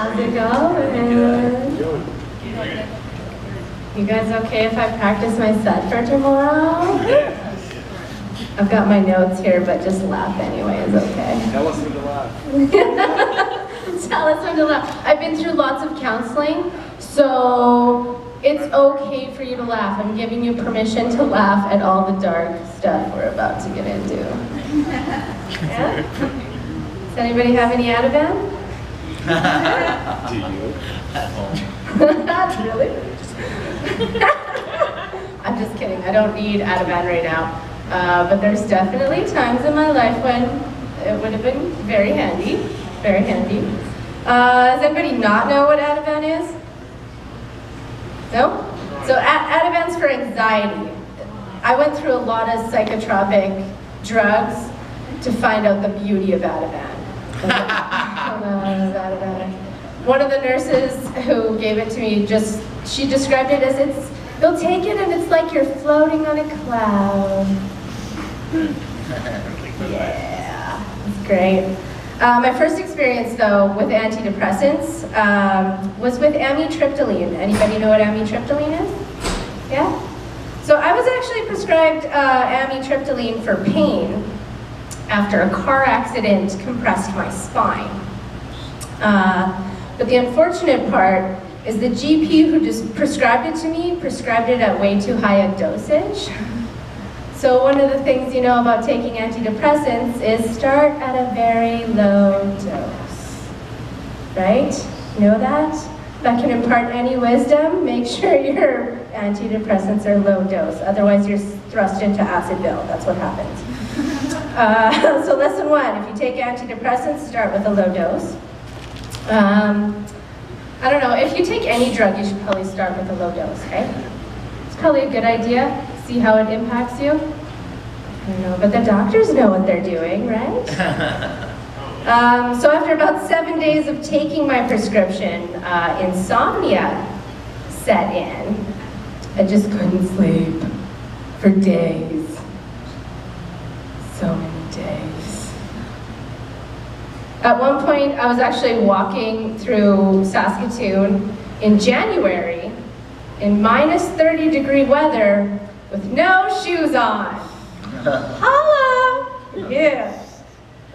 How's it going? You guys okay if I practice my set for tomorrow? I've got my notes here, but just laugh anyway is okay. Tell us when to laugh. Tell us when to laugh. I've been through lots of counseling, so it's okay for you to laugh. I'm giving you permission to laugh at all the dark stuff we're about to get into. Yeah? Does anybody have any Ativan? Do you? At home. Really? I'm just kidding. I don't need Ativan right now. But there's definitely times in my life when it would have been very handy. Very handy. Does anybody not know what Ativan is? No? So Ativan's for anxiety. I went through a lot of psychotropic drugs to find out the beauty of Ativan. One of the nurses who gave it to me she described it as you'll take it and it's like you're floating on a cloud. Yeah, it's great. My first experience though with antidepressants was with amitriptyline. Anybody know what amitriptyline is? Yeah? So I was actually prescribed amitriptyline for pain after a car accident compressed my spine. But the unfortunate part is the GP who just prescribed it to me prescribed it at way too high a dosage. So one of the things you know about taking antidepressants is start at a very low dose, right? Know that? If that can impart any wisdom, make sure your antidepressants are low dose. Otherwise you're thrust into Acidville. That's what happens. So lesson one, if you take antidepressants, start with a low dose. I don't know, if you take any drug, you should probably start with a low dose, okay? It's probably a good idea. See how it impacts you? I don't know, but the doctors know what they're doing, right? So after about 7 days of taking my prescription, insomnia set in. I just couldn't sleep for days. So many days. At one point, I was actually walking through Saskatoon in January in minus 30-degree weather with no shoes on. Holla! Yeah.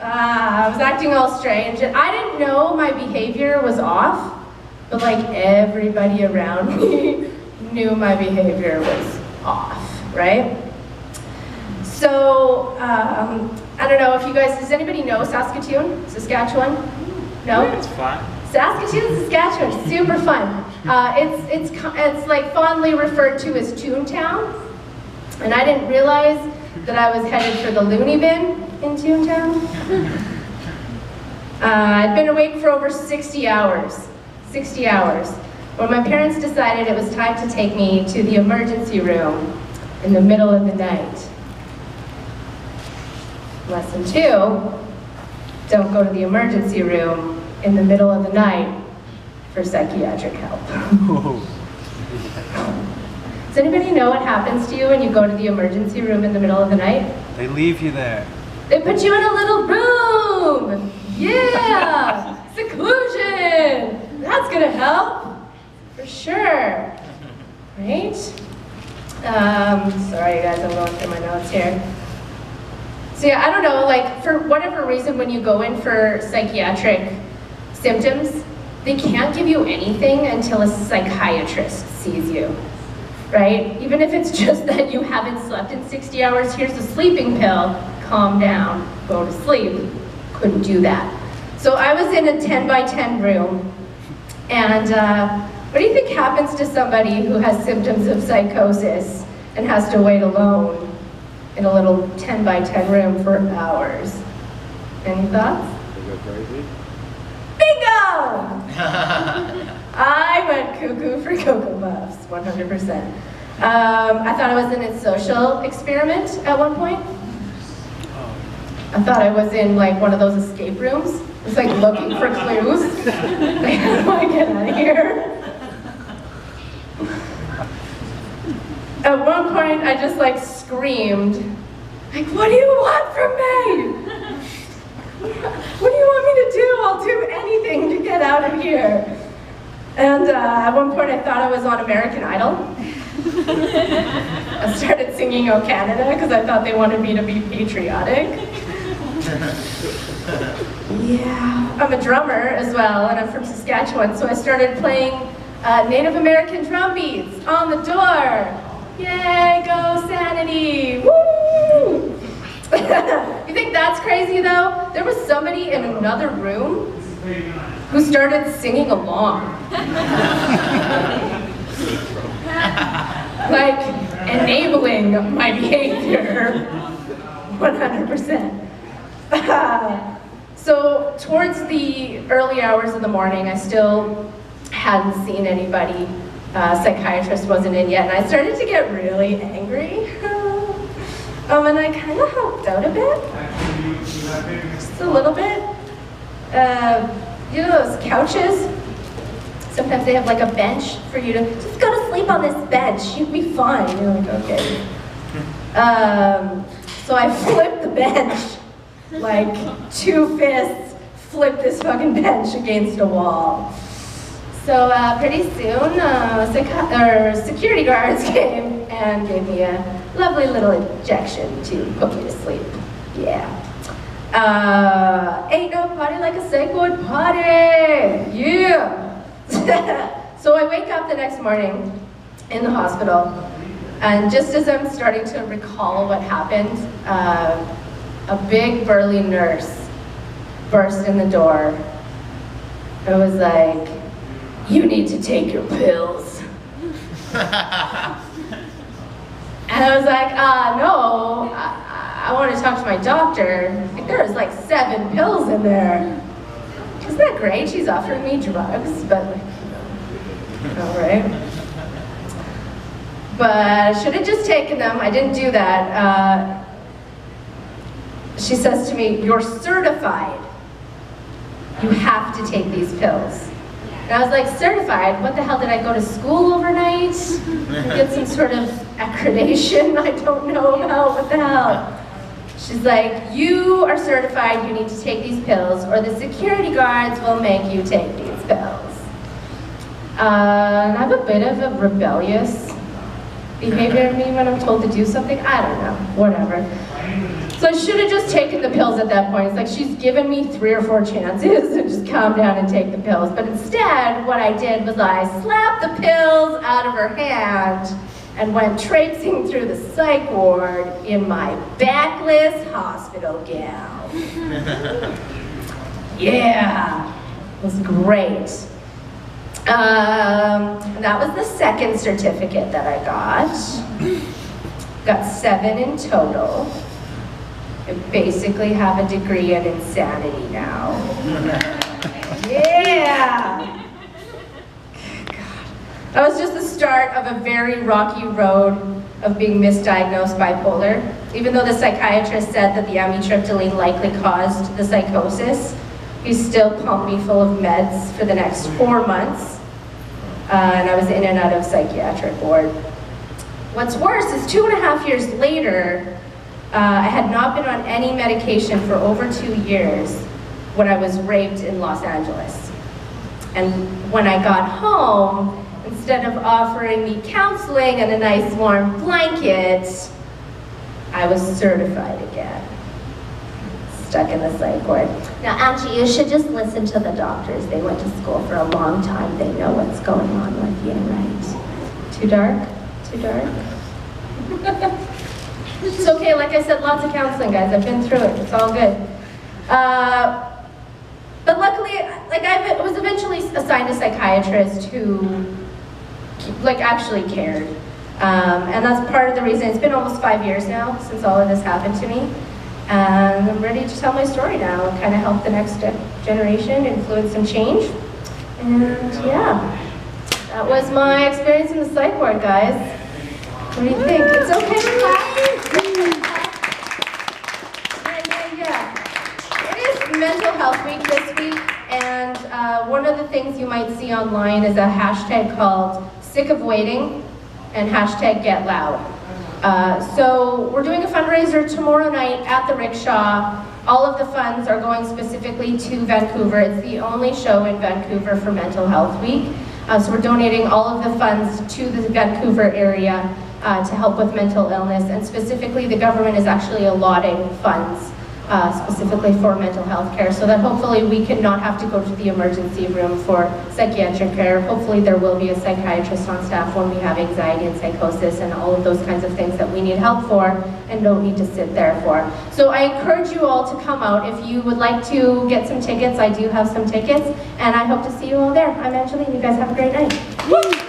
I was acting all strange, and I didn't know my behavior was off, but like everybody around me knew my behavior was off, right? So, I don't know if you guys, does anybody know Saskatoon, Saskatchewan? No? It's fun. Saskatoon, Saskatchewan, super fun. It's like fondly referred to as Toontown, and I didn't realize that I was headed for the loony bin in Toontown. I'd been awake for over 60 hours, when my parents decided it was time to take me to the emergency room in the middle of the night. Lesson two, don't go to the emergency room in the middle of the night for psychiatric help. Does anybody know what happens to you when you go to the emergency room in the middle of the night? They leave you there. They put you in a little room! Yeah! Seclusion! That's gonna help! For sure. Right? Sorry guys, I'm going through my notes here. So yeah, I don't know, like for whatever reason when you go in for psychiatric symptoms, they can't give you anything until a psychiatrist sees you. Right? Even if it's just that you haven't slept in 60 hours, here's a sleeping pill, calm down, go to sleep. Couldn't do that. So I was in a 10 by 10 room, and what do you think happens to somebody who has symptoms of psychosis and has to wait alone in a little 10 by 10 room for hours? Any thoughts? They go crazy. Bingo! I went cuckoo for Cocoa Puffs, 100%. I thought I was in a social experiment at one point. I thought I was in like one of those escape rooms. It's like looking for clues. Like, how do I get out of here? At one point, I just like screamed, like, what do you want from me? What do you want me to do? I'll do anything to get out of here. And at one point I thought I was on American Idol. I started singing "O Canada" because I thought they wanted me to be patriotic. Yeah, I'm a drummer as well, and I'm from Saskatchewan, so I started playing Native American drum beats on the door. Yay, go Sanity! Woo! You think that's crazy though? There was somebody in another room who started singing along. Like, enabling my behavior, 100%. So, towards the early hours of the morning, I still hadn't seen anybody. Psychiatrist wasn't in yet, and I started to get really angry. And I kind of helped out a bit. Just a little bit. You know those couches? Sometimes they have like a bench for you to just go to sleep on this bench. You'll be fine. You're like, okay. So I flipped the bench, like 2 fists, flipped this fucking bench against a wall. So pretty soon, security guards came and gave me a lovely little injection to put me to sleep. Yeah. Ain't no party like a psych ward party. Yeah. So I wake up the next morning in the hospital, and just as I'm starting to recall what happened, a big burly nurse burst in the door. It was like, "You need to take your pills." And I was like, no, I want to talk to my doctor. Like, there's like 7 pills in there. Isn't that great? She's offering me drugs, but like, all right. But I should have just taken them. I didn't do that. She says to me, "You're certified. You have to take these pills." And I was like, "Certified? What the hell, did I go to school overnight? Get some sort of accreditation I don't know about? What the hell?" She's like, "You are certified, you need to take these pills, or the security guards will make you take these pills." And I have a bit of a rebellious behavior in me when I'm told to do something. I don't know, whatever. So I should have just taken the pills at that point. It's like she's given me 3 or 4 chances to just calm down and take the pills. But instead, what I did was I slapped the pills out of her hand and went traipsing through the psych ward in my backless hospital gown. Yeah, it was great. That was the second certificate that I got. Got 7 in total. I basically have a degree in insanity now. Yeah! God. That was just the start of a very rocky road of being misdiagnosed bipolar. Even though the psychiatrist said that the amitriptyline likely caused the psychosis, he still pumped me full of meds for the next 4 months. And I was in and out of psychiatric ward. What's worse is 2.5 years later, I had not been on any medication for over 2 years when I was raped in Los Angeles. And when I got home, instead of offering me counseling and a nice warm blanket, I was certified again. Stuck in the psych ward. Now, Anjie, you should just listen to the doctors. They went to school for a long time. They know what's going on with you, right? Too dark? Too dark? It's okay, like I said, lots of counseling, guys. I've been through it. It's all good. But luckily, like I was eventually assigned a psychiatrist who, like, actually cared. And that's part of the reason. It's been almost 5 years now since all of this happened to me. And I'm ready to tell my story now and kind of help the next generation, influence some change. And yeah, that was my experience in the psych ward, guys. What do you think? It's okay to clap? Yeah. It is Mental Health Week this week, and one of the things you might see online is a hashtag called Sick of Waiting and hashtag Get Loud. So we're doing a fundraiser tomorrow night at the Rickshaw. All of the funds are going specifically to Vancouver. It's the only show in Vancouver for Mental Health Week. So we're donating all of the funds to the Vancouver area to help with mental illness, and specifically the government is actually allotting funds specifically for mental health care, so that hopefully we can not have to go to the emergency room for psychiatric care. Hopefully there will be a psychiatrist on staff when we have anxiety and psychosis and all of those kinds of things that we need help for and don't need to sit there for. So I encourage you all to come out. If you would like to get some tickets, I do have some tickets, and I hope to see you all there. I'm Anjie, and you guys have a great night.